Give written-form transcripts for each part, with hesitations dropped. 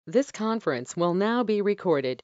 This conference will now be recorded.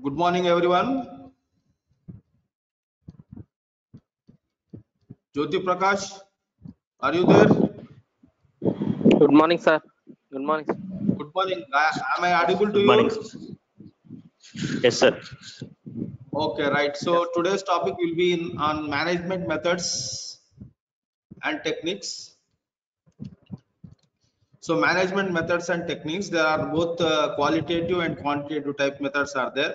Good morning, everyone. Jyoti Prakash, are you there? Good morning, sir. Good morning. Good morning. Am I audible to Good morning. you? Yes, sir. Okay, right. So today's topic will be on management methods and techniques. So management methods and techniques, there are both qualitative and quantitative type methods are there.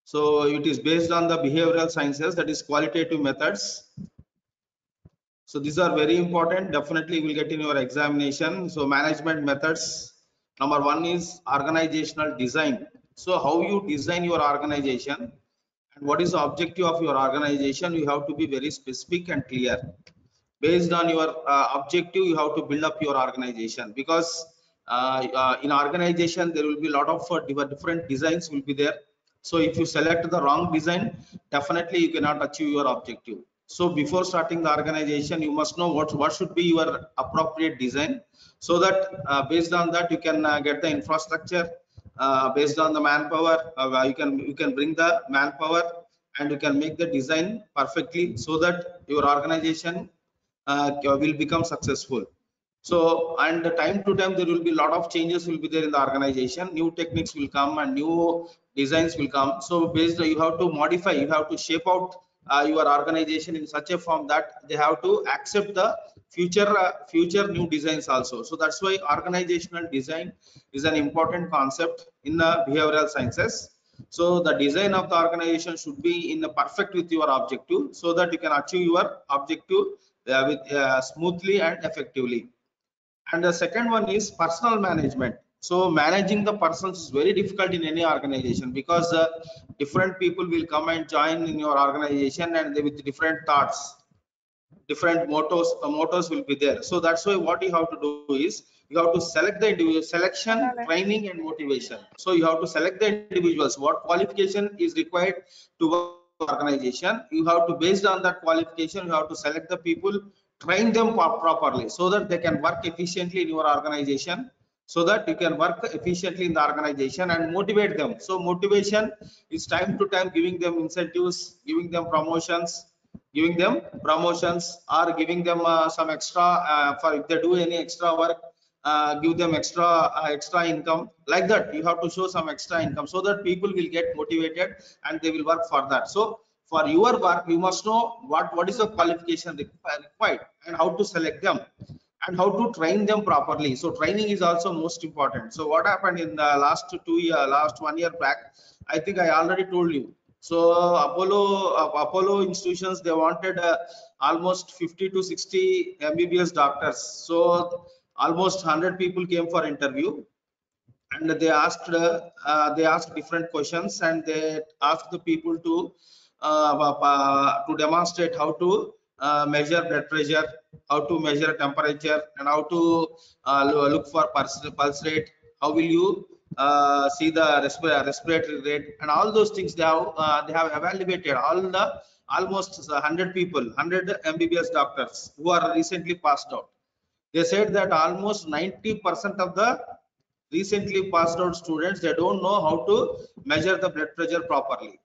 So it is based on the behavioral sciences, that is qualitative methods. So these are very important. Definitely will get in your examination. So management methods. Number one is organizational design. So how you design your organization and what is the objective of your organization, you have to be very specific and clear. Based on your objective, you have to build up your organization, because in organization there will be a lot of different designs will be there. So if you select the wrong design, definitely you cannot achieve your objective. So before starting the organization, you must know what should be your appropriate design, so that based on that you can get the infrastructure. Based on the manpower, you can bring the manpower and you can make the design perfectly, so that your organization will become successful. So, and time to time there will be a lot of changes will be there in the organization. New techniques will come and new designs will come. So based, you have to modify, you have to shape out your organization in such a form that they have to accept the future new designs also. So that's why organizational design is an important concept in the behavioral sciences. So the design of the organization should be in the perfect with your objective, so that you can achieve your objective smoothly and effectively. And the second one is personal management. So managing the persons is very difficult in any organization, because different people will come and join in your organization, and they with different thoughts, different mottos will be there. So that's why what you have to do is, you have to select the individual, selection, training and motivation. So you have to select the individuals, what qualification is required to work in the organization. You have to, based on that qualification, you have to select the people, train them properly, so that they can work efficiently in your organization, so that you can work efficiently in the organization, and motivate them. So motivation is time to time giving them incentives, giving them promotions, or giving them some extra, for if they do any extra work, give them extra income. Like that, you have to show some extra income, so that people will get motivated and they will work for that. So for your work, you must know what is the qualification required, and how to select them, and how to train them properly. So training is also most important. So what happened in the last 1 year back, I think I already told you. So Apollo institutions, they wanted almost 50 to 60 MBBS doctors. So almost 100 people came for interview. and they asked different questions, and they asked the people to demonstrate how to measure blood pressure, how to measure temperature, and how to look for pulse rate. How will you see the respiratory rate, and all those things they have evaluated all the almost 100 people, 100 MBBS doctors who are recently passed out. They said that almost 90% of the recently passed out students, they don't know how to measure the blood pressure properly,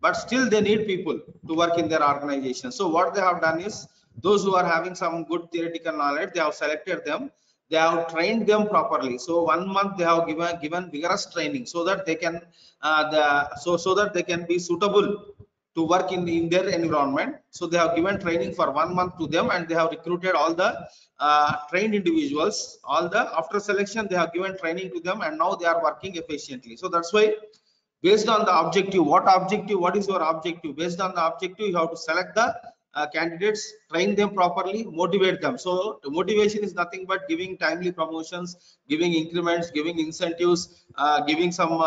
but still they need people to work in their organization. So what they have done is, those who are having some good theoretical knowledge, they have selected them, they have trained them properly. So 1 month they have given vigorous training, so that they can so that they can be suitable to work in their environment. So they have given training for 1 month to them, and they have recruited all the trained individuals. All the after selection, they have given training to them, and now they are working efficiently. So that's why, based on the objective, what is your objective? Based on the objective, you have to select the candidates, train them properly, motivate them. So the motivation is nothing but giving timely promotions, giving increments, giving incentives, giving some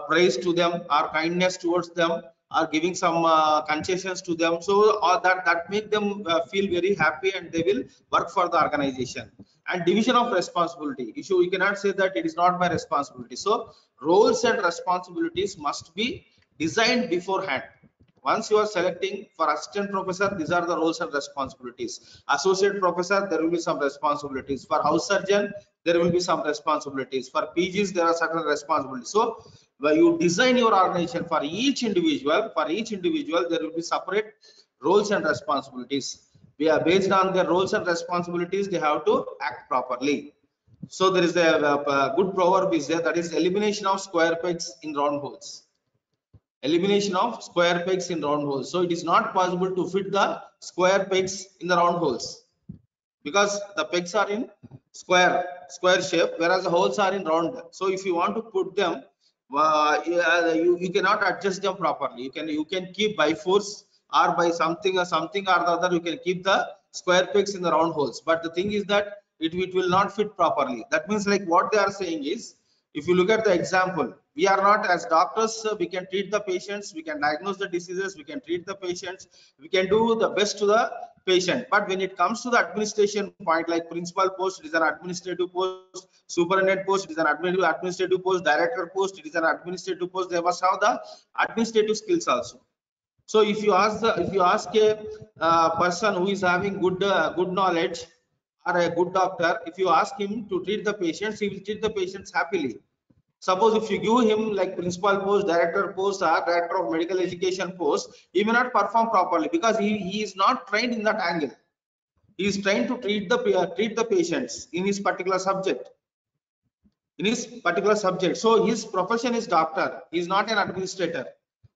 praise to them, or kindness towards them, or giving some concessions to them. So that make them feel very happy, and they will work for the organization. And division of responsibility issue, you cannot say that it is not my responsibility. So roles and responsibilities must be designed beforehand. Once you are selecting for assistant professor, these are the roles and responsibilities. Associate professor, there will be some responsibilities. For house surgeon, there will be some responsibilities. For PGs, there are certain responsibilities. So when you design your organization for each individual, there will be separate roles and responsibilities. We are based on their roles and responsibilities, they have to act properly. So there is a good proverb is there, that is elimination of square pegs in round holes. Elimination of square pegs in round holes. So it is not possible to fit the square pegs in the round holes, because the pegs are in square shape, whereas the holes are in round. So if you want to put them, you cannot adjust them properly. You can keep by force or by something or the other, you can keep the square pegs in the round holes, but the thing is that it will not fit properly. That means, like, what they are saying is, if you look at the example, we are not, as doctors, we can treat the patients, we can diagnose the diseases, we can treat the patients, we can do the best to the patient. But when it comes to the administration point, like principal post, it is an administrative post, superintendent post, it is an administrative post, director post, it is an administrative post. They must have the administrative skills also. So if you ask a person who is having good knowledge, or a good doctor, if you ask him to treat the patients, he will treat the patients happily. Suppose if you give him like principal post, director post, or director of medical education post, he may not perform properly, because he is not trained in that angle. He is trained to treat the patients in his particular subject. So his profession is doctor. He is not an administrator.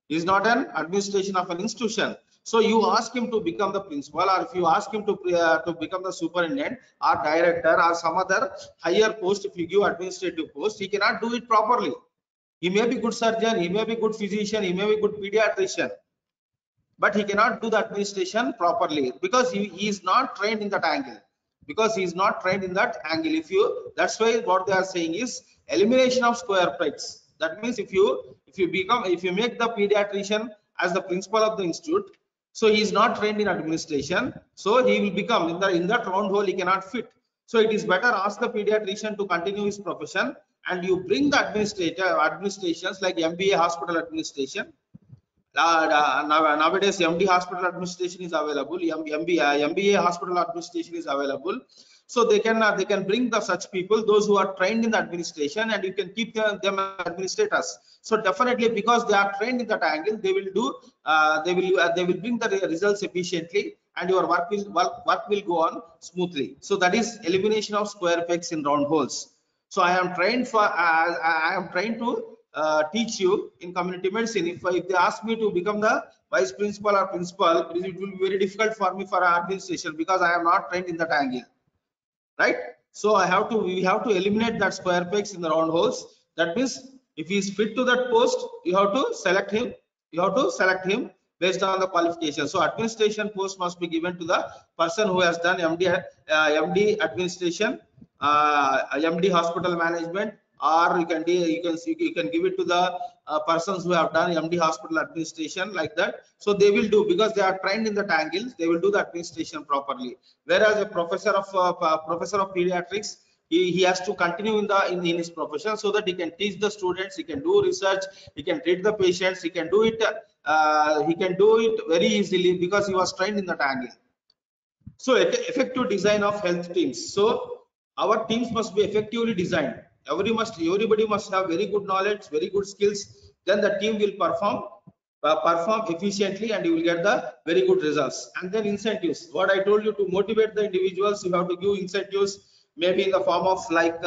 He is not an administration of an institution. So you ask him to become the principal, or if you ask him to become the superintendent or director or some other higher post, if you give administrative post, he cannot do it properly. He may be good surgeon, he may be good physician, he may be good pediatrician, but he cannot do the administration properly, because he is not trained in that angle. That's why what they are saying is elimination of square pegs. That means if you make the pediatrician as the principal of the institute, so he is not trained in administration, so he will become in that round hole, he cannot fit. So it is better ask the pediatrician to continue his profession, and you bring the administrations like MBA hospital administration. Nowadays MD hospital administration is available, MBA hospital administration is available. So they can bring such people, those who are trained in the administration, and you can keep them administrators. So definitely, because they are trained in that angle, they will bring the results efficiently, and your work will go on smoothly. So that is elimination of square pegs in round holes. So I am trained to teach you in community medicine. If they ask me to become the vice principal or principal, it will be very difficult for me for administration, because I am not trained in that angle, right? So we have to eliminate that square pegs in the round holes. That means if he is fit to that post, you have to select him based on the qualification. So administration post must be given to the person who has done MD administration, MD hospital management, or you can give it to the persons who have done MD hospital administration, like that. So they will do, because they are trained in that angle, they will do the administration properly. Whereas a professor of pediatrics, he has to continue in his profession, so that he can teach the students, he can do research, he can treat the patients, he can do it very easily, because he was trained in that angle. So effective design of health teams. So our teams must be effectively designed. Everybody must have very good knowledge, very good skills. Then the team will perform efficiently, and you will get the very good results. And then incentives. What I told you, to motivate the individuals, you have to give incentives, maybe in the form of like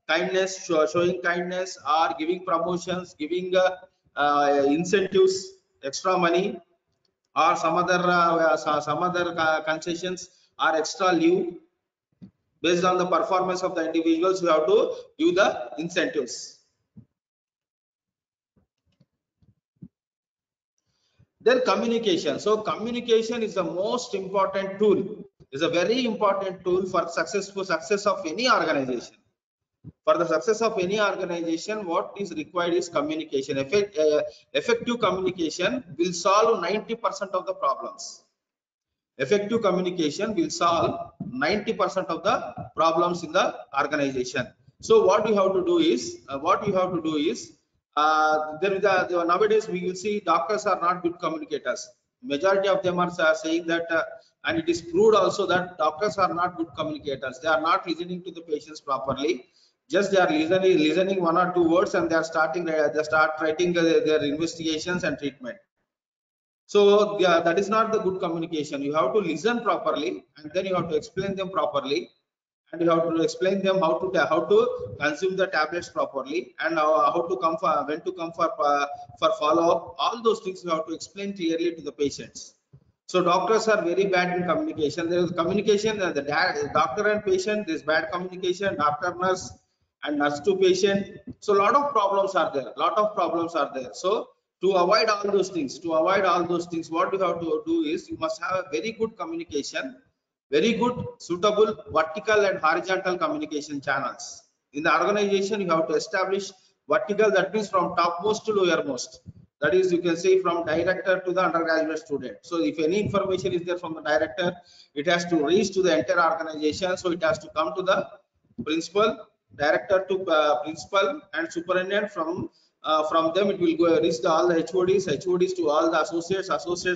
kindness, showing kindness, or giving promotions, giving incentives, extra money, or some other concessions, or extra leave. Based on the performance of the individuals, you have to give the incentives. Then communication. So communication is the most important tool, is a very important tool for success of any organization. For the success of any organization, what is required is communication. Effective communication will solve 90% of the problems. Effective communication will solve 90% of the problems in the organization. So what you have to do is, nowadays we will see doctors are not good communicators. Majority of them are saying that, and it is proved also, that doctors are not good communicators. They are not listening to the patients properly. Just they are listening one or two words, and they start writing their investigations and treatment. So yeah, that is not the good communication. You have to listen properly, and then you have to explain them properly, and you have to explain them how to consume the tablets properly, and how to come for, when to come for follow up. All those things you have to explain clearly to the patients. So doctors are very bad in communication. There is communication, the doctor and patient, there is bad communication, doctor nurse and nurse to patient. So a lot of problems are there. So to avoid all those things, what you have to do is, you must have a very good communication, very good suitable vertical and horizontal communication channels. In the organization, you have to establish vertical, that means from topmost to lowermost. That is, you can say from director to the undergraduate student. So if any information is there from the director, it has to reach to the entire organization. So it has to come to the principal, director to principal, and superintendent. From them it will go reach to all the HODs to all the associates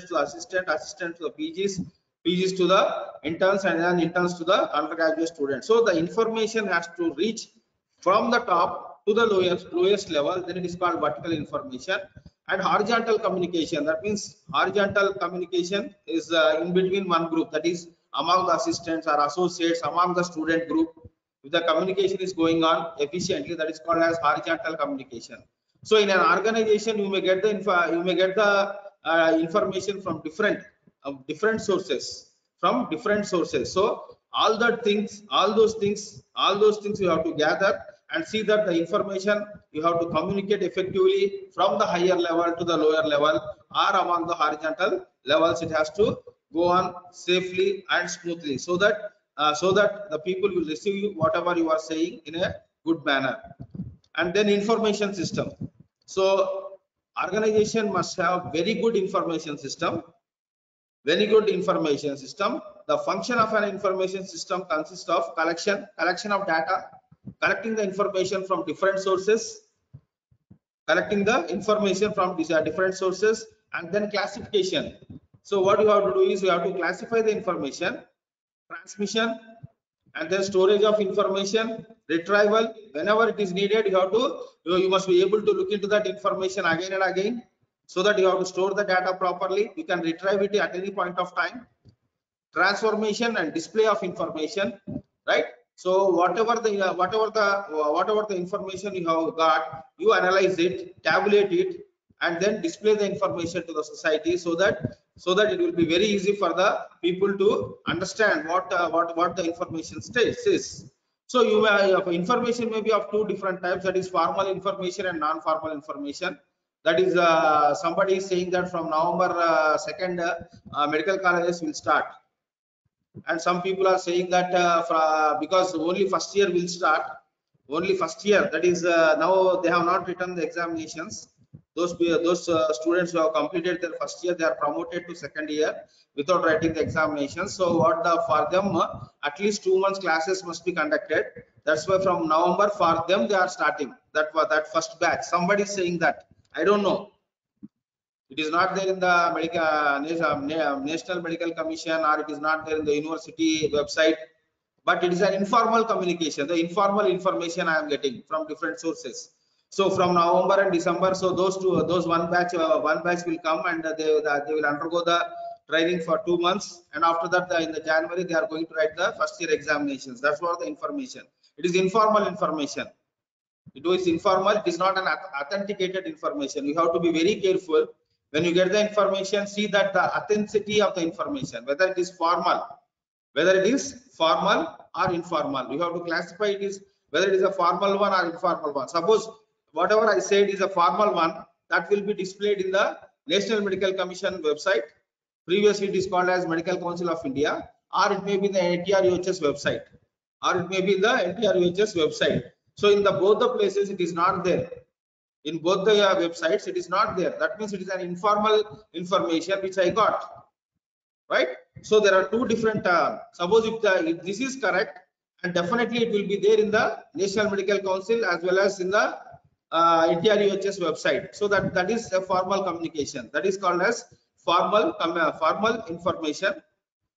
to assistant to the PGs to the interns, and then interns to the undergraduate students. So the information has to reach from the top to the lowest level. Then it is called vertical information. And horizontal communication, that means horizontal communication is in between one group, that is among the assistants or associates, among the student group. If the communication is going on efficiently, that is called as horizontal communication. So in an organization, you may get the information from different sources, So all those things you have to gather, and see that the information you have to communicate effectively from the higher level to the lower level, or among the horizontal levels. It has to go on safely and smoothly, so that the people will receive whatever you are saying in a good manner. And then information system. So organization must have very good information system. The function of an information system consists of collection of data, collecting the information from different sources, and then classification. So what you have to do is, you have to classify the information, transmission, and then storage of information, retrieval. Whenever it is needed, you must be able to look into that information again and again, so that you have to store the data properly. You can retrieve it at any point of time. Transformation and display of information, right? So whatever the information you have got, you analyze it, tabulate it, and then display the information to the society, so that it will be very easy for the people to understand what the information states is. So information may be of two different types, that is formal information and non-formal information. That is, somebody is saying that from November 2nd, medical colleges will start. And some people are saying that because only first year will start, only first year, that is now they have not written the examinations. Those students who have completed their first year, they are promoted to second year without writing the examinations. So what for them, at least 2 months classes must be conducted. That's why from November for them they are starting that first batch. Somebody is saying that, I don't know. It is not there in the National Medical Commission, or it is not there in the university website, but it is an informal communication, the informal information I am getting from different sources. So from November and December, so those one batch will come, and they will undergo the training for 2 months, and after that in the January they are going to write the first year examinations. That's what the information. It is informal information. It is informal. It is not an authenticated information. You have to be very careful when you get the information. See that the authenticity of the information, whether it is formal or informal. You have to classify it is whether it is a formal one or informal one. Suppose whatever I said is a formal one, that will be displayed in the National Medical Commission website. Previously it is called as Medical Council of India, or it may be the NTR-UHS website, or it may be the NTR-UHS website. So in both the places it is not there. In both the websites it is not there. That means it is an informal information which I got, right? So there are two different, suppose if this is correct, and definitely it will be there in the National Medical Council as well as in the NTR-UHS website. So that is a formal communication. That is called as formal information.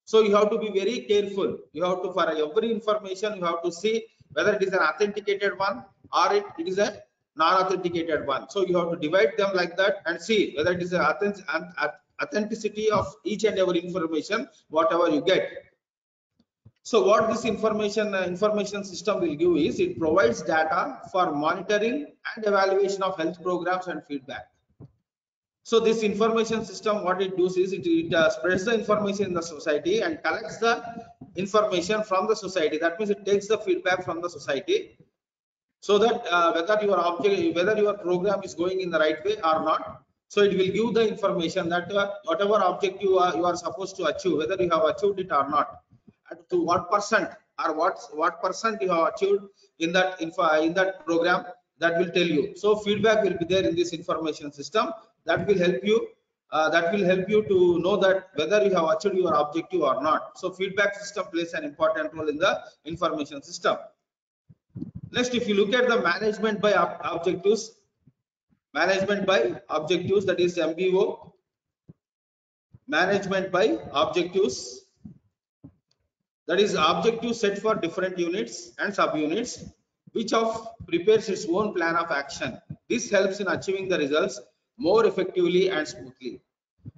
So you have to be very careful. You have to, for every information, you have to see whether it is an authenticated one or it is a non-authenticated one. So you have to divide them like that and see whether it is an authenticity of each and every information, whatever you get. So what this information system will give is, it provides data for monitoring and evaluation of health programs and feedback. So this information system, what it does is, it spreads the information in the society and collects the information from the society. That means it takes the feedback from the society, so that whether your program is going in the right way or not. So it will give the information that whatever objective you are supposed to achieve, whether you have achieved it or not, and to what percent or what percent you have achieved in that program, that will tell you. So feedback will be there in this information system. That will help you. To know that whether you have achieved your objective or not. So feedback system plays an important role in the information system. Next, if you look at the management by objectives, that is MBO. Management by objectives, that is objectives set for different units and subunits, which prepares its own plan of action. This helps in achieving the results more effectively and smoothly.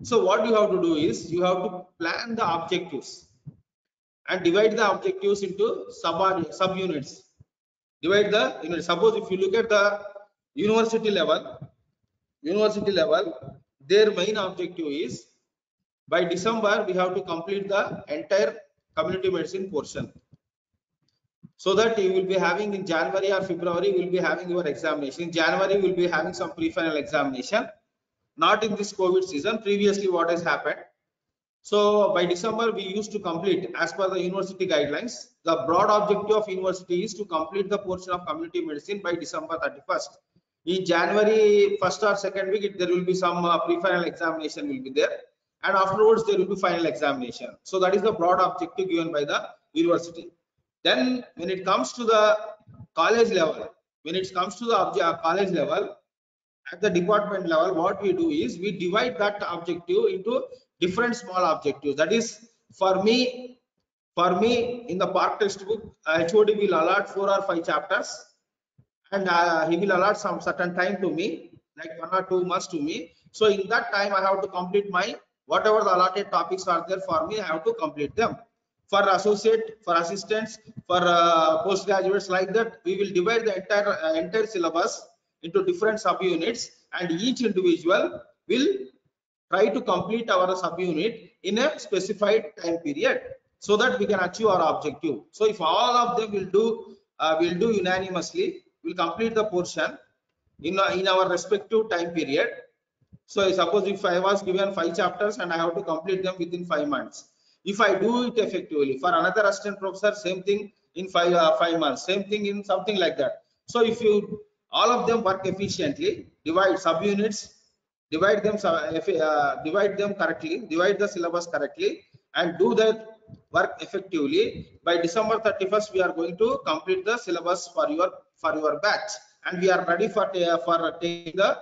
So what you have to do is, you have to plan the objectives and divide the objectives into subunits. Divide the units. Suppose if you look at the university level, their main objective is, by December we have to complete the entire community medicine portion, so that you will be having in January or February, will be having your examination. In January will be having some pre-final examination, not in this COVID season. Previously what has happened, so by December we used to complete, as per the university guidelines, the broad objective of university is to complete the portion of community medicine by December 31st. In January 1st or 2nd week, there will be some pre-final examination will be there, and afterwards there will be final examination. So that is the broad objective given by the university. Then when it comes to the college level, at the department level, what we do is, we divide that objective into different small objectives. That is, for me in the Park textbook, HOD will allot 4 or 5 chapters, and he will allot some certain time to me, like 1 or 2 months to me. So in that time I have to complete my whatever the allotted topics are there for me. I have to complete them. For associate, for assistants, for postgraduates, like that, we will divide the entire syllabus into different subunits, and each individual will try to complete our subunit in a specified time period, so that we can achieve our objective. So if all of them will do unanimously, will complete the portion in our respective time period. So suppose if I was given 5 chapters and I have to complete them within 5 months, If I do it effectively, for another assistant professor, same thing in 5 months, same thing in something like that. So if you all of them work efficiently, divide subunits, divide them correctly, divide the syllabus correctly, and do that work effectively, by December 31st we are going to complete the syllabus for your batch, and we are ready for taking the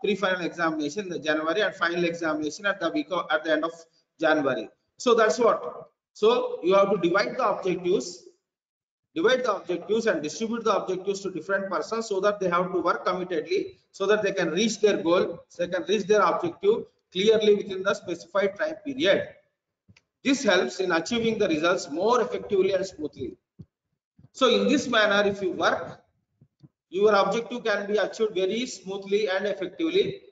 pre-final examination in the January and final examination at the end of January. So that's what. So you have to divide the objectives and distribute the objectives to different persons, so that they have to work committedly, so that they can reach their goal, so they can reach their objective clearly within the specified time period. This helps in achieving the results more effectively and smoothly. So in this manner, if you work, your objective can be achieved very smoothly and effectively,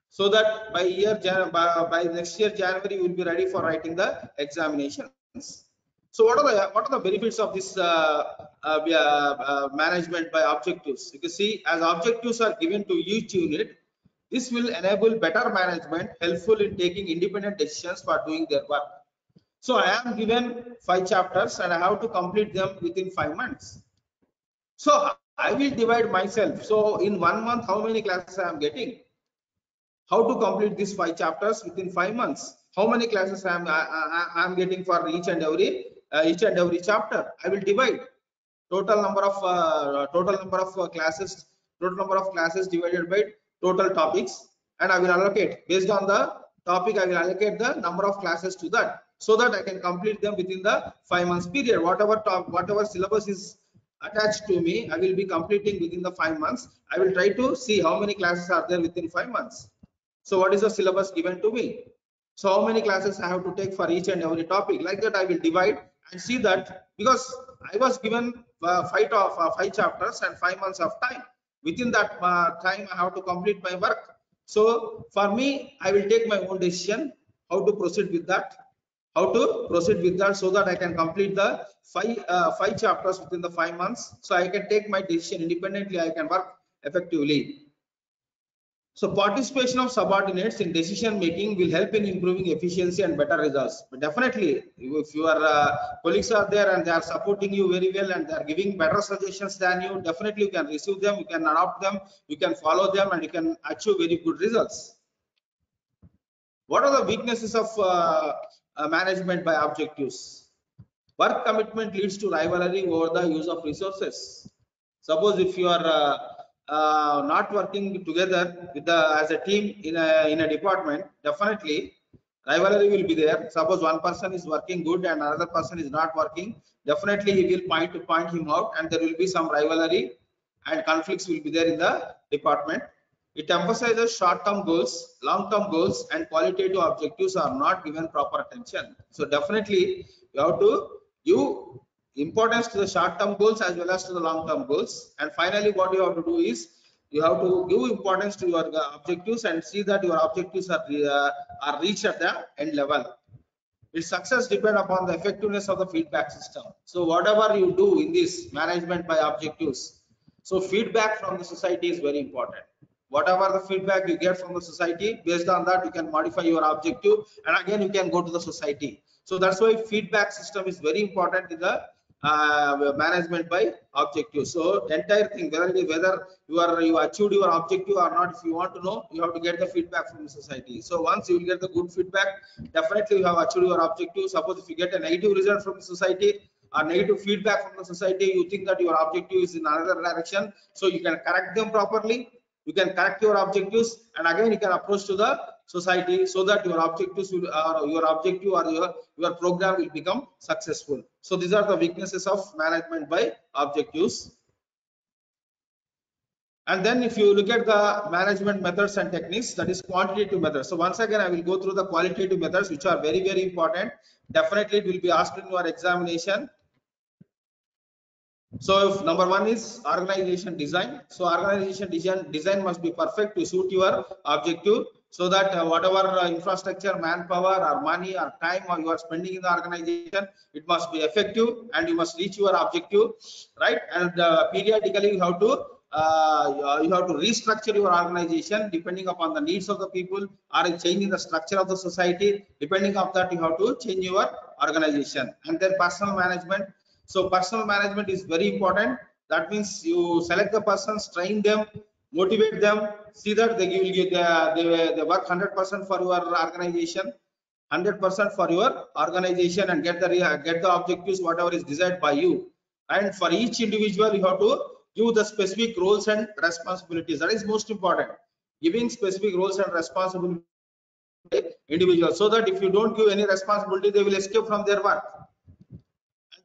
so that by next year January you will be ready for writing the examinations. So what are the benefits of this management by objectives? You can see, as objectives are given to each unit, this will enable better management, helpful in taking independent decisions for doing their work. So I am given 5 chapters and I have to complete them within 5 months. So I will divide myself. So in 1 month, how many classes I am getting? How to complete these 5 chapters within 5 months? How many classes I am getting for each and every chapter? I will divide total number of classes divided by total topics, and I will allocate based on the topic. I will allocate the number of classes to that, so that I can complete them within the 5 months period. Whatever syllabus is attached to me, I will be completing within the 5 months. I will try to see how many classes are there within 5 months. So what is the syllabus given to me? So how many classes I have to take for each and every topic? Like that, I will divide and see that, because I was given 5 chapters and 5 months of time. Within that time, I have to complete my work. So for me, I will take my own decision how to proceed with that. So that I can complete the 5 chapters within the 5 months. So I can take my decision independently. I can work effectively. So participation of subordinates in decision making will help in improving efficiency and better results. But definitely, if your colleagues are there and they are supporting you very well and they are giving better suggestions than you, definitely you can receive them, you can adopt them, you can follow them, and you can achieve very good results. What are the weaknesses of management by objectives? Work commitment leads to rivalry over the use of resources. Suppose if you are not working together with as a team in a department, definitely rivalry will be there. Suppose one person is working good and another person is not working, definitely he will point him out, and there will be some rivalry and conflicts will be there in the department. It emphasizes short-term goals, long-term goals, and qualitative objectives are not given proper attention. So definitely you have to give importance to the short-term goals as well as to the long-term goals. And finally, what you have to do is you have to give importance to your objectives and see that your objectives are reached at the end level. Its success depends upon the effectiveness of the feedback system. So whatever you do in this management by objectives, so feedback from the society is very important. Whatever the feedback you get from the society, based on that you can modify your objective, and again you can go to the society. So that's why feedback system is very important in the management by objectives. So entire thing, whether you achieved your objective or not, if you want to know, you have to get the feedback from the society. So once you will get the good feedback, definitely you have achieved your objective. Suppose if you get a negative result from the society or negative feedback from the society, you think that your objective is in another direction, so you can correct them properly, you can correct your objectives, and again you can approach to the society, so that your objectives will, your objective or your program will become successful. So these are the weaknesses of management by objectives. And then if you look at the management methods and techniques, that is quantitative methods. So once again I will go through the qualitative methods, which are very, very important. Definitely it will be asked in your examination. So if number 1 is organization design, so organization design must be perfect to suit your objective, so that whatever infrastructure, manpower or money or time or you are spending in the organization, it must be effective and you must reach your objective, right? And periodically you have to you have to restructure your organization depending upon the needs of the people, or changing the structure of the society. Depending on that, you have to change your organization. And then personal management. So personal management is very important. That means you select the persons, train them, motivate them, see that they work 100% for your organization, 100% for your organization, and get the objectives whatever is desired by you. And for each individual, you have to give the specific roles and responsibilities. That is most important. Giving specific roles and responsibilities to individual, so that if you don't give any responsibility, they will escape from their work.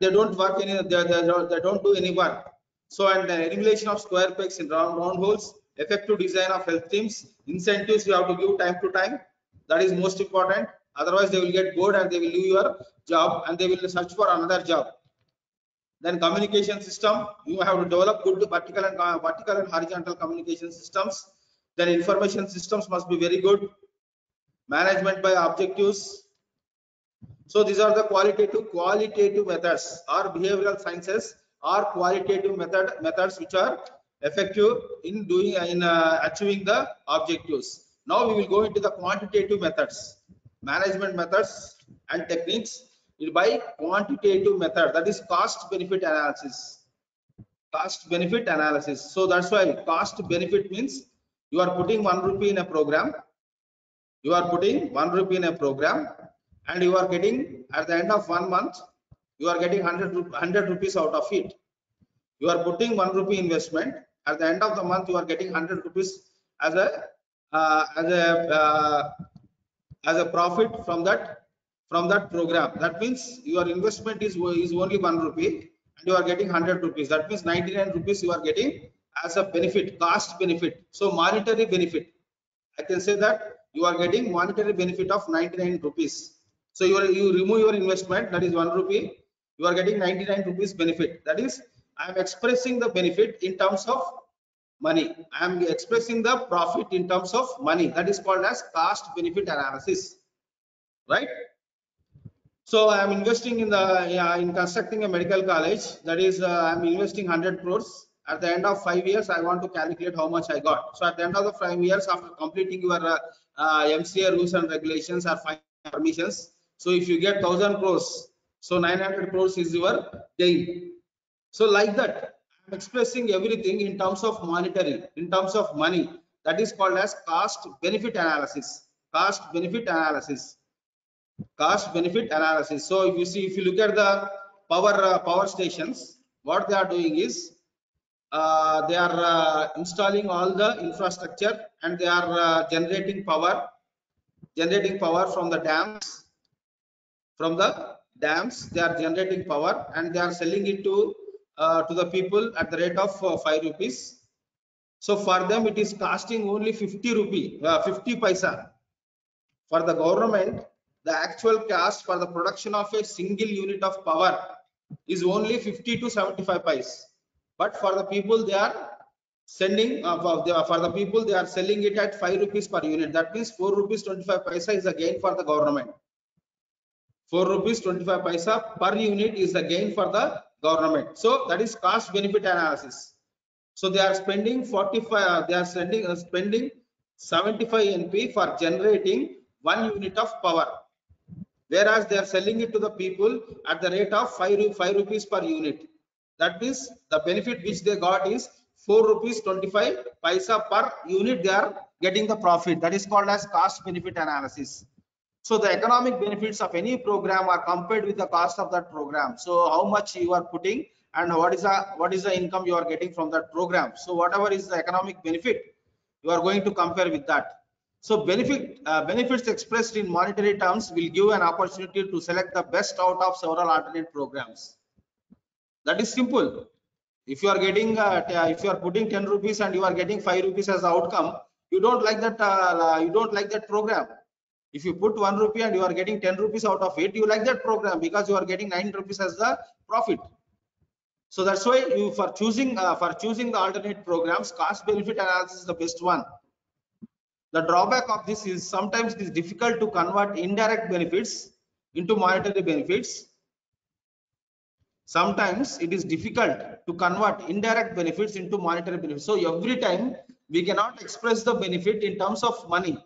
They don't work any. They don't do any work. So, and the elimination of square pegs in round holes. Effective design of health teams. Incentives you have to give time to time. That is most important. Otherwise, they will get bored and they will leave your job and they will search for another job. Then communication system, you have to develop good vertical and horizontal communication systems. Then information systems must be very good. Management by objectives. So these are the qualitative methods or behavioral sciences or qualitative methods which are effective in achieving the objectives. Now we will go into the quantitative methods, management methods and techniques by quantitative method, that is cost benefit analysis. So that's why cost benefit means you are putting 1 rupee in a program, and you are getting, at the end of 1 month, you are getting 100 rupees out of it. You are putting 1 rupee investment, at the end of the month you are getting 100 rupees as a profit from that program. That means your investment is only 1 rupee and you are getting 100 rupees. That means 99 rupees you are getting as a benefit, cost benefit. So monetary benefit, I can say that you are getting monetary benefit of 99 rupees. So you remove your investment, that is 1 rupee, you are getting 99 rupees benefit. That is, I am expressing the benefit in terms of money. I am expressing the profit in terms of money. That is called as cost benefit analysis, right? So I am investing in in constructing a medical college. That is, I am investing 100 crores. At the end of 5 years, I want to calculate how much I got. So at the end of the 5 years, after completing your MCA rules and regulations or permissions, so if you get 1000 crores, so 900 crores is your gain. So like that, I'm expressing everything in terms of monetary, in terms of money. That is called as cost benefit analysis. Cost benefit analysis. So if you look at the power stations, what they are doing is they are installing all the infrastructure and they are generating power from the dams. They are generating power and they are selling it to the people at the rate of 5 rupees. So for them it is costing only 50 paisa. For the government, the actual cost for the production of a single unit of power is only 50 to 75 paise. But for the people, they are sending for the people they are selling it at 5 rupees per unit. That means 4 rupees 25 paisa is the gain for the government. 4 rupees 25 paisa per unit is the gain for the government. So that is cost benefit analysis. So they are spending 45. They are spending 75 NP for generating 1 unit of power, whereas they are selling it to the people at the rate of 5 rupees per unit. That means the benefit which they got is 4 rupees 25 paisa per unit. They are getting the profit. That is called as cost benefit analysis. So the economic benefits of any program are compared with the cost of that program. So how much you are putting and what is the income you are getting from that program. So whatever is the economic benefit, you are going to compare with that. So benefits expressed in monetary terms will give an opportunity to select the best out of several alternate programs. That is simple. If you are getting if you are putting 10 rupees and you are getting 5 rupees as the outcome, you don't like that program. If you put 1 rupee and you are getting 10 rupees out of it, you like that program because you are getting 9 rupees as the profit. So that's why you for choosing the alternate programs, cost benefit analysis is the best one. The drawback of this is sometimes it is difficult to convert indirect benefits into monetary benefits. sometimes it is difficult to convert indirect benefits into monetary benefits. So every time we cannot express the benefit in terms of money,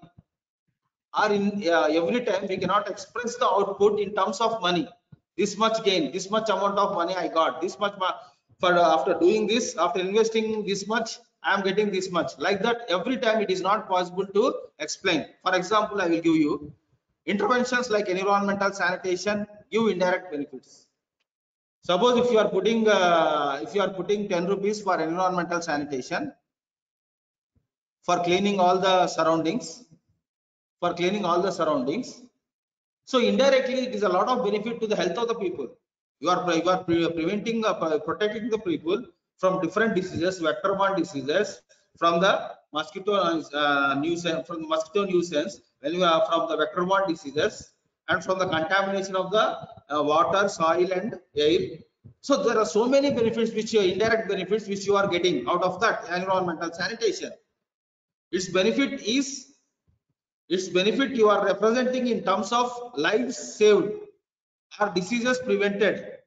or in every time we cannot express the output in terms of money. This much gain, this much amount of money I got, this much for after doing this, after investing this much, I am getting this much. Like that, every time it is not possible to explain. For example, I will give you interventions like environmental sanitation give indirect benefits. Suppose if you are putting 10 rupees for environmental sanitation, for cleaning all the surroundings, so indirectly it is a lot of benefit to the health of the people. You are preventing protecting the people from different diseases, vector-borne diseases, from the mosquito nuisance, when you are from the vector-borne diseases, and from the contamination of the water, soil and air. So there are so many benefits, which indirect benefits, which you are getting out of that environmental sanitation. Its benefit you are representing in terms of lives saved or diseases prevented.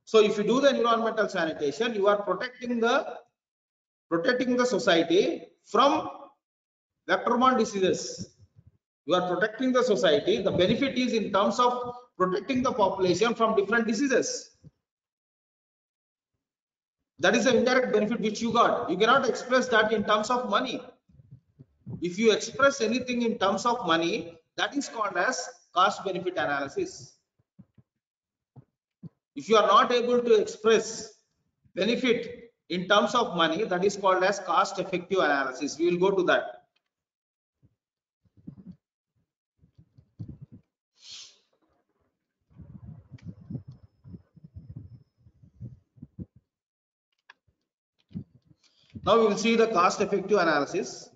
So if you do the environmental sanitation, you are protecting the society from vector-borne diseases. You are protecting the society. The benefit is in terms of protecting the population from different diseases. That is the indirect benefit which you got. You cannot express that in terms of money. If you express anything in terms of money, that is called as cost benefit analysis. If you are not able to express benefit in terms of money, that is called as cost effective analysis. We will go to that. Now we will see the cost effective analysis.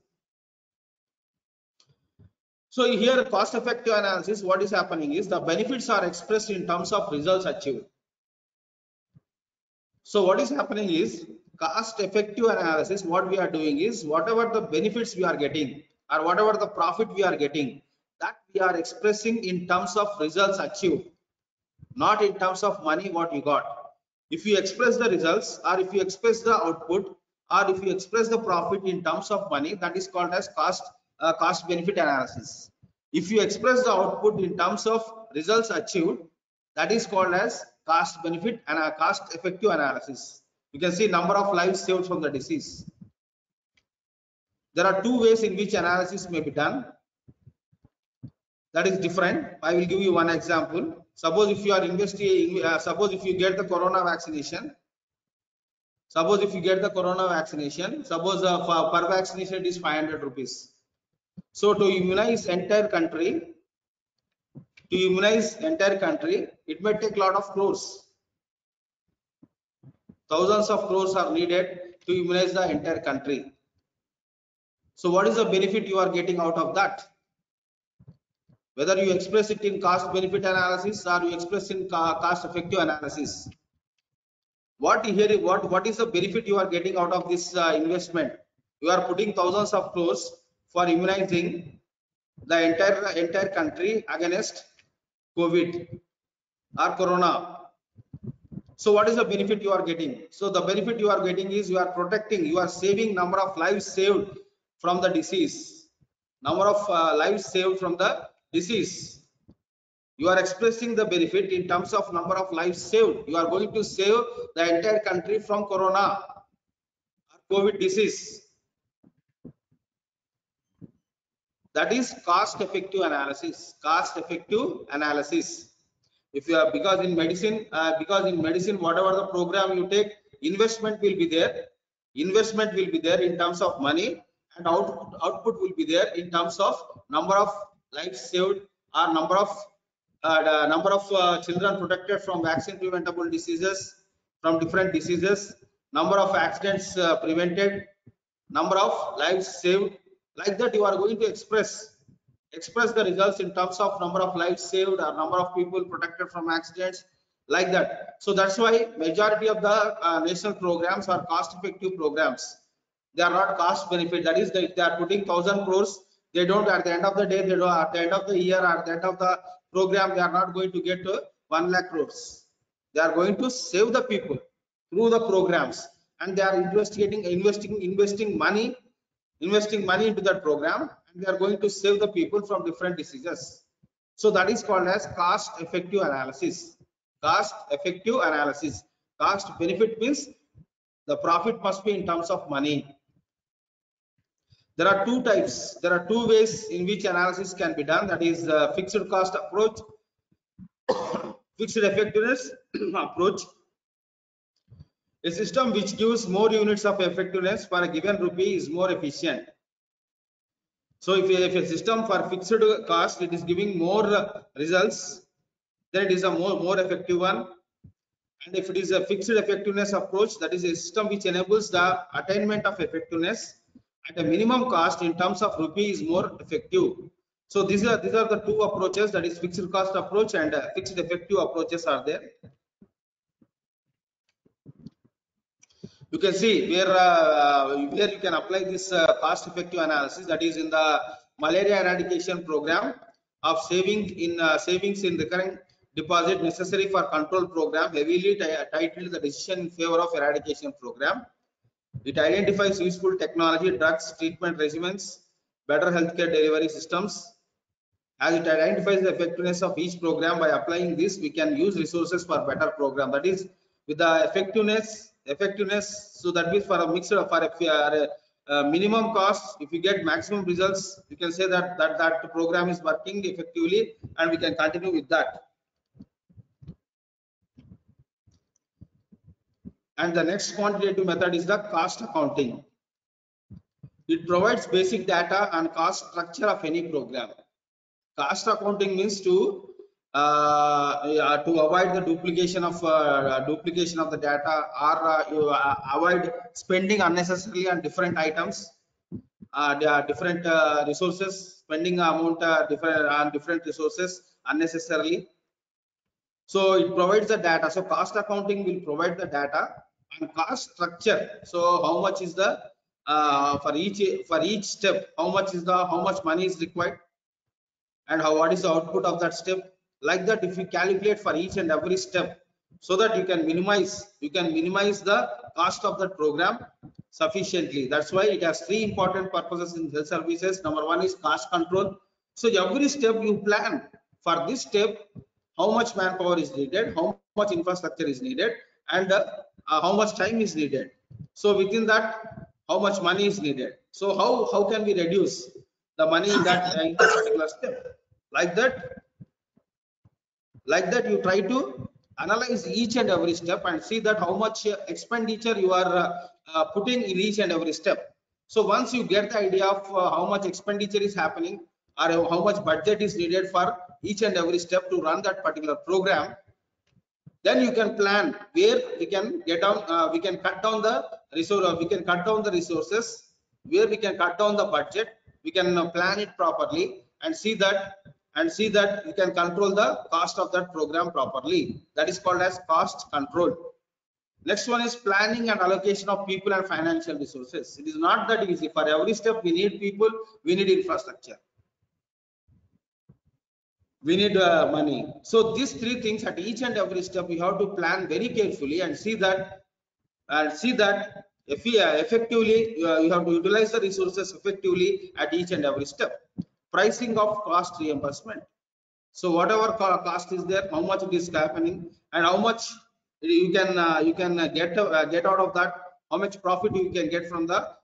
So here, cost effective analysis, what is happening is the benefits are expressed in terms of results achieved. So what is happening is cost effective analysis, what we are doing is whatever the benefits we are getting or whatever the profit we are getting, that we are expressing in terms of results achieved, not in terms of money what you got. If you express the results, or if you express the output, or if you express the profit in terms of money, that is called as cost benefit analysis. If you express the output in terms of results achieved, that is called as cost benefit and a cost effective analysis. You can see number of lives saved from the disease. There are two ways in which analysis may be done. That is different. I will give you one example. Suppose if you are investigating, suppose if you get the corona vaccination. Suppose per vaccination it is 500 rupees. So to immunize entire country, it may take a lot of crores. Thousands of crores are needed to immunize the entire country. So what is the benefit you are getting out of that? Whether you express it in cost benefit analysis or you express in cost effective analysis. What is the benefit you are getting out of this investment? You are putting thousands of crores for immunizing the entire country against COVID or corona. So what is the benefit you are getting? So the benefit you are getting is you are protecting, you are saving number of lives saved from the disease. Number of lives saved from the disease. You are expressing the benefit in terms of number of lives saved. You are going to save the entire country from corona or COVID disease. That is cost effective analysis. If you are, because in medicine whatever the program you take, investment will be there in terms of money, and output will be there in terms of number of lives saved or number of children protected from vaccine preventable diseases, from different diseases, number of accidents prevented, number of lives saved. Like that, you are going to express the results in terms of number of lives saved or number of people protected from accidents, like that. So that's why majority of the national programs are cost effective programs. They are not cost benefit. That is, they are putting 1,000 crores. They don't, at the end of the day, they don't, at the end of the year or at the end of the program, they are not going to get 1 lakh crores. They are going to save the people through the programs, and they are investing money into that program, and they are going to save the people from different diseases. So that is called as cost effective analysis. Cost effective analysis. Cost benefit means the profit must be in terms of money. There are two types. There are two ways in which analysis can be done. That is fixed cost approach, fixed effectiveness approach. A system which gives more units of effectiveness for a given rupee is more efficient. So if a system for fixed cost it is giving more results, then it is a more effective one. And if it is a fixed effectiveness approach, that is a system which enables the attainment of effectiveness at a minimum cost in terms of rupee is more effective. So these are the two approaches, that is fixed cost approach and fixed effective approaches are there. You can see where you can apply this cost effective analysis, that is in the malaria eradication program of savings in recurring deposit necessary for control program, heavily titled the decision in favor of eradication program. It identifies useful technology, drugs, treatment regimens, better healthcare delivery systems. As it identifies the effectiveness of each program, by applying this, we can use resources for better program. That is with the effectiveness. So that means for a mixed for a minimum cost, if you get maximum results, you can say that program is working effectively, and we can continue with that. And the next quantitative method is the cost accounting. It provides basic data and cost structure of any program. Cost accounting means to avoid the duplication of the data, or avoid spending unnecessarily on different items, different resources, spending amount on different resources unnecessarily. So it provides the data. So cost accounting will provide the data and cost structure. So how much is the for each step, how much money is required, and what is the output of that step. Like that, if you calculate for each and every step, so that you can minimize the cost of that program sufficiently. That's why it has three important purposes in health services. Number one is cost control. So every step you plan for this step, how much manpower is needed, how much infrastructure is needed, and how much time is needed. So within that, how much money is needed. So how can we reduce the money in that particular step? Like that, you try to analyze each and every step and see that how much expenditure you are putting in each and every step. So once you get the idea of how much expenditure is happening, or how much budget is needed for each and every step to run that particular program, then you can plan where we can we can cut down the resources, where we can cut down the budget. We can plan it properly and see that you can control the cost of that program properly. That is called as cost control. Next one is planning and allocation of people and financial resources. It is not that easy. For every step we need people, we need infrastructure, we need money. So these three things at each and every step we have to plan very carefully and see that if we effectively you have to utilize the resources effectively at each and every step. Pricing of cost reimbursement. So whatever cost is there, how much it is happening, and how much you can get out of that, how much profit you can get from that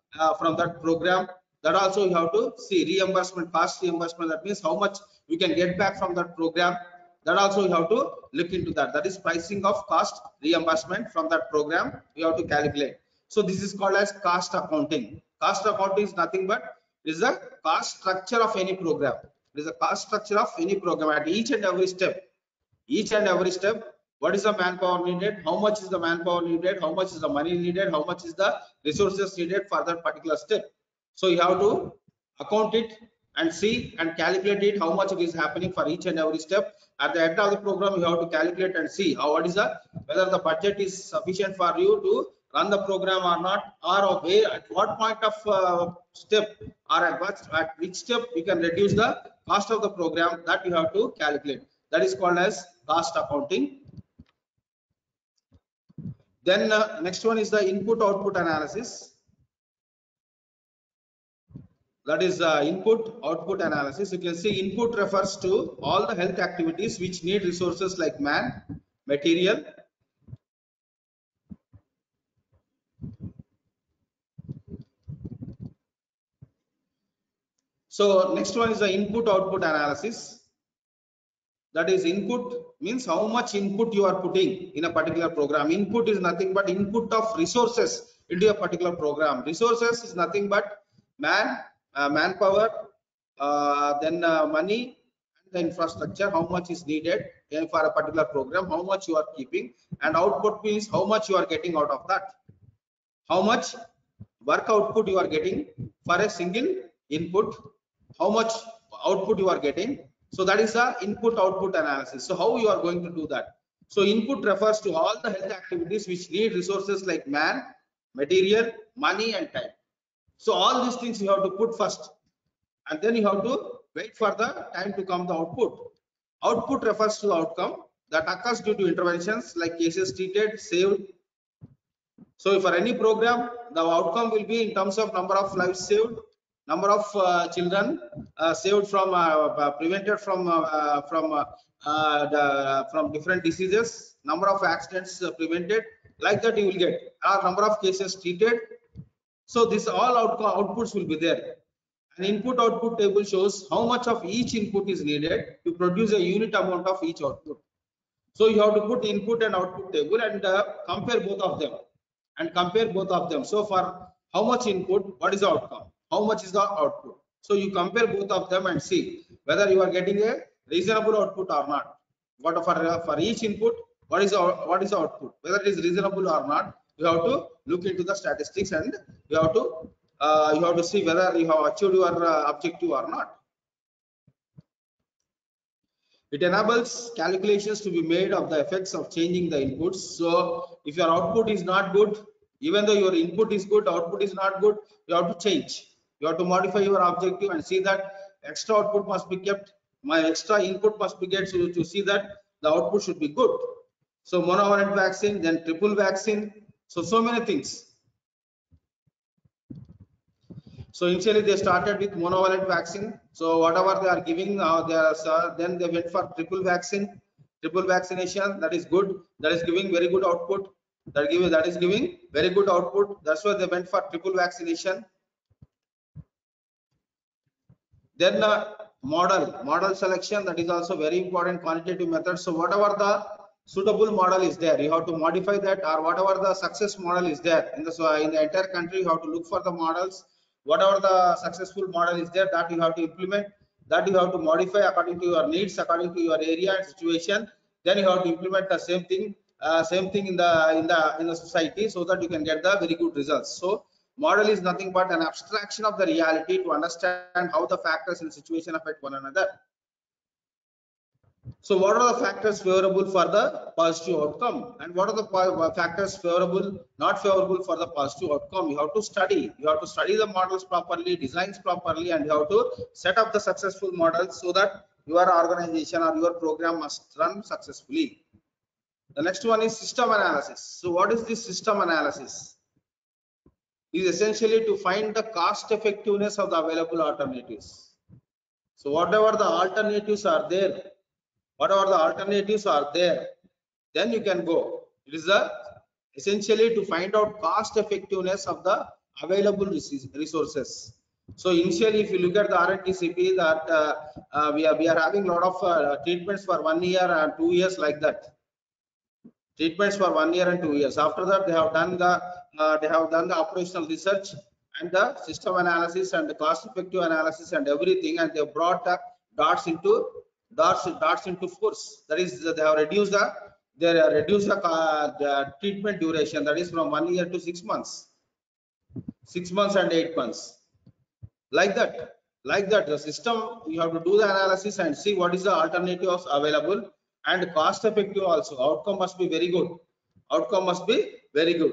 program. That also you have to see. Reimbursement, cost reimbursement, that means how much you can get back from that program. That also you have to look into that. That is pricing of cost reimbursement from that program, you have to calculate. So this is called as cost accounting. Cost accounting is nothing but is the cost structure of any program. It is a cost structure of any program at each and every step. What is the manpower needed? How much is the manpower needed? How much is the money needed? How much is the resources needed for that particular step? So you have to account it and see and calculate it, how much it is happening for each and every step. At the end of the program, you have to calculate and see whether the budget is sufficient for you to run the program or not, or where, at what point of step, or at which step you can reduce the cost of the program. That you have to calculate. That is called as cost accounting. Then next one is the input output analysis. That is input output analysis. You can see input refers to all the health activities which need resources like man, material. So next one is the input output analysis. That is, input means how much input you are putting in a particular program. Input is nothing but input of resources into a particular program. Resources is nothing but manpower, then money, and the infrastructure, how much is needed for a particular program, how much you are keeping, and output means how much you are getting out of that, how much work output you are getting for a single input, how much output you are getting. So that is the input output analysis. So how you are going to do that? So input refers to all the health activities which need resources like man, material, money, and time. So all these things you have to put first, and then you have to wait for the time to come the output. Output refers to the outcome that occurs due to interventions like cases treated, saved. So for any program, the outcome will be in terms of number of lives saved, number of children saved from prevented from different diseases, number of accidents prevented, like that you will get, or number of cases treated. So this all outputs will be there. An input output table shows how much of each input is needed to produce a unit amount of each output. So you have to put input and output table and compare both of them. So for how much input, what is the outcome? How much is the output? So you compare both of them and see whether you are getting a reasonable output or not. What for each input, what is the output? Whether it is reasonable or not, you have to look into the statistics, and you have to see whether you have achieved your objective or not. It enables calculations to be made of the effects of changing the inputs. So if your output is not good, even though your input is good, output is not good, you have to change. You have to modify your objective and see that extra output must be kept. My extra input must be get to see that the output should be good. So monovalent vaccine, then triple vaccine. So many things. So initially they started with monovalent vaccine. So whatever they are giving, then they went for triple vaccination. That is good. That is giving very good output. That is giving very good output. That's why they went for triple vaccination. Then model selection, that is also very important quantitative method. So whatever the suitable model is there, you have to modify that, or whatever the success model is there in the entire country, you have to look for the models. Whatever the successful model is there, that you have to implement, that you have to modify according to your needs, according to your area and situation. Then you have to implement the same thing in the society, so that you can get the very good results. So model is nothing but an abstraction of the reality to understand how the factors in situation affect one another. So what are the factors favorable for the positive outcome, and what are the factors not favorable for the positive outcome? You have to study the models properly, designs properly, and you have to set up the successful models so that your organization or your program must run successfully. The next one is system analysis. So what is this system analysis? It is essentially to find the cost effectiveness of the available alternatives. So whatever the alternatives are there, then you can go. It is essentially to find out cost effectiveness of the available resources. So initially, if you look at the RNTCP, that we are having a lot of treatments for 1 year and 2 years, like that. Treatments for 1 year and 2 years. After that, they have done the operational research and the system analysis and the cost effective analysis and everything, and they brought dots into force. That is, they have reduced the treatment duration, that is from 1 year to 6 months, 6 months and 8 months, like that. The system, you have to do the analysis and see what is the alternatives available, and cost effective also. Outcome must be very good.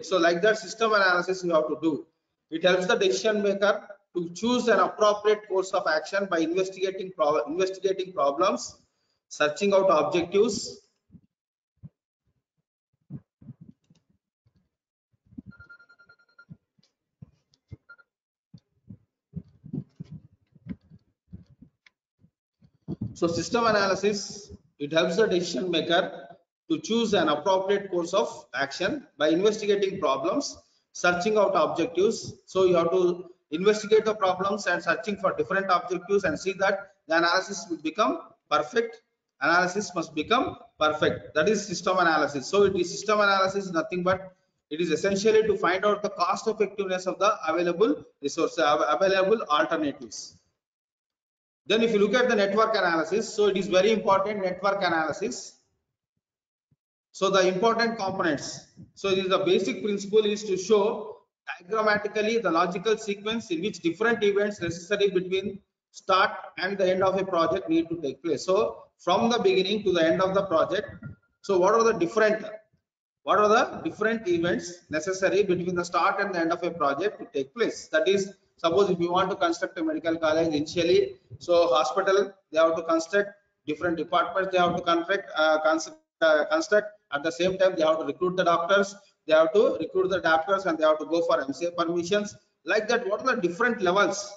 So like that system analysis you have to do. It helps the decision maker to choose an appropriate course of action by investigating problems, searching out objectives, So system analysis, it helps the decision maker to choose an appropriate course of action by investigating problems, searching out objectives. So you have to investigate the problems and searching for different objectives and see that the analysis will become perfect. Analysis must become perfect. That is system analysis. So it is system analysis is nothing but it is essentially to find out the cost effectiveness of the available resources, available alternatives. Then if you look at the network analysis, so it is very important network analysis. So the important components. So it is the basic principle is to show diagrammatically the logical sequence in which different events necessary between start and the end of a project need to take place. So from the beginning to the end of the project, so what are the different events necessary between the start and the end of a project to take place? That is, suppose if you want to construct a medical college initially, so hospital, they have to construct different departments, they have to construct at the same time they have to recruit the doctors, and they have to go for MCA permissions. Like that, what are the different levels?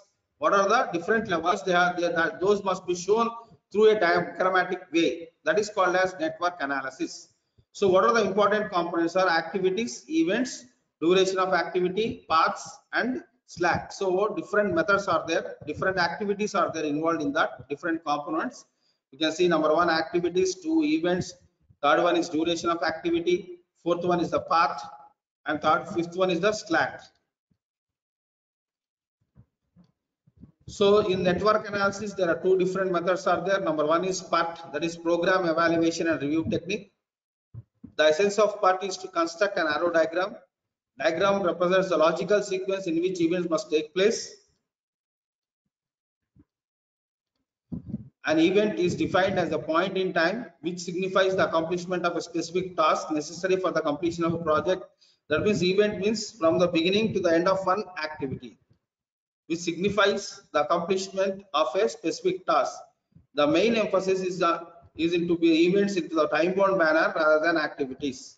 Those must be shown through a diagrammatic way. That is called as network analysis. So what are the important components are activities, events, duration of activity, paths, and slack. So what different methods are there, different activities are there involved in that, different components. You can see number 1 activities, 2 events, third one is duration of activity, fourth one is the path, and fifth one is the slack. So in network analysis, there are 2 different methods are there. Number 1 is PERT, that is program evaluation and review technique. The essence of PERT is to construct an arrow diagram. Diagram represents the logical sequence in which events must take place. An event is defined as a point in time which signifies the accomplishment of a specific task necessary for the completion of a project. That means event means from the beginning to the end of one activity, which signifies the accomplishment of a specific task. The main emphasis is into the events into the time-bound manner rather than activities.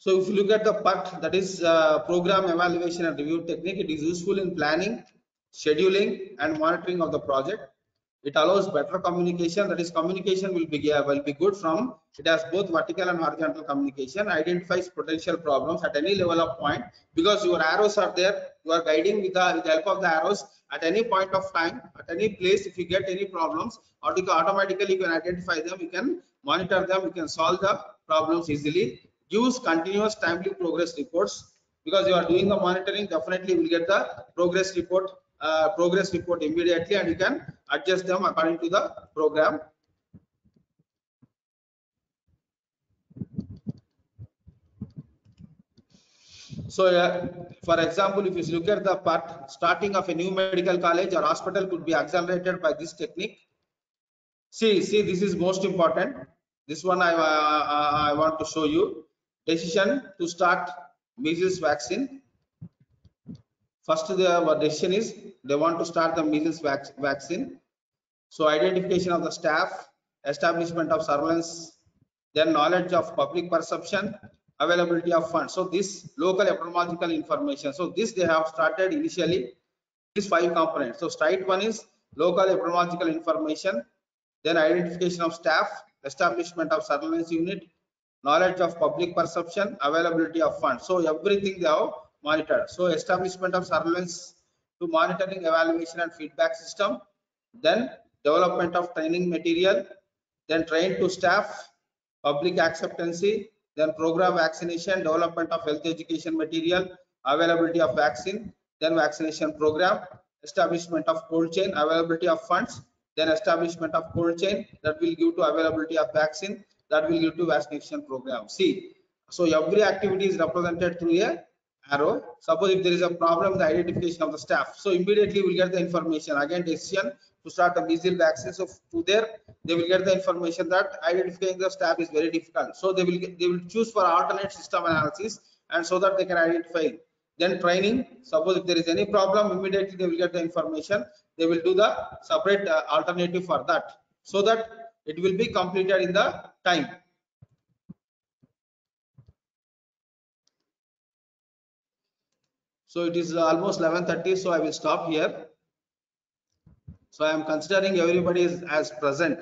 So if you look at the PERT, that is program evaluation and review technique, it is useful in planning, scheduling, and monitoring of the project. It allows better communication. That is, communication will be good from it has both vertical and horizontal communication. Identifies potential problems at any level of point, because your arrows are there. You are guiding with the help of the arrows at any point of time, at any place. If you get any problems, automatically you can identify them. You can monitor them. You can solve the problems easily. Use continuous timely progress reports, because you are doing the monitoring. Definitely will get the progress report immediately, and you can adjust them according to the program. So for example, if you look at the part, starting of a new medical college or hospital could be accelerated by this technique. See, this is most important. This one I want to show you. Decision to start measles vaccine. First, the decision is they want to start the measles vaccine. So identification of the staff, establishment of surveillance, then knowledge of public perception, availability of funds. So this local epidemiological information. So this they have started initially. These 5 components. So straight one is local epidemiological information, then identification of staff, establishment of surveillance unit, knowledge of public perception, availability of funds. So everything they have monitored. So establishment of surveillance to monitoring, evaluation, and feedback system, then development of training material, then train to staff, public acceptancy, then program vaccination, development of health education material, availability of vaccine, then vaccination program, establishment of cold chain, availability of funds, then establishment of cold chain that will give to availability of vaccine, that will give to vaccination program. See, so every activity is represented through a arrow. Suppose if there is a problem, the identification of the staff, so immediately we'll get the information. Again, decision to start the measles vaccine. So to there, they will get the information that identifying the staff is very difficult. So they will choose for alternate system analysis, and so that they can identify. Then training. Suppose if there is any problem, immediately they will get the information. They will do the separate alternative for that, so that it will be completed in the time. So it is almost 11:30, so I will stop here. So I am considering everybody is as present.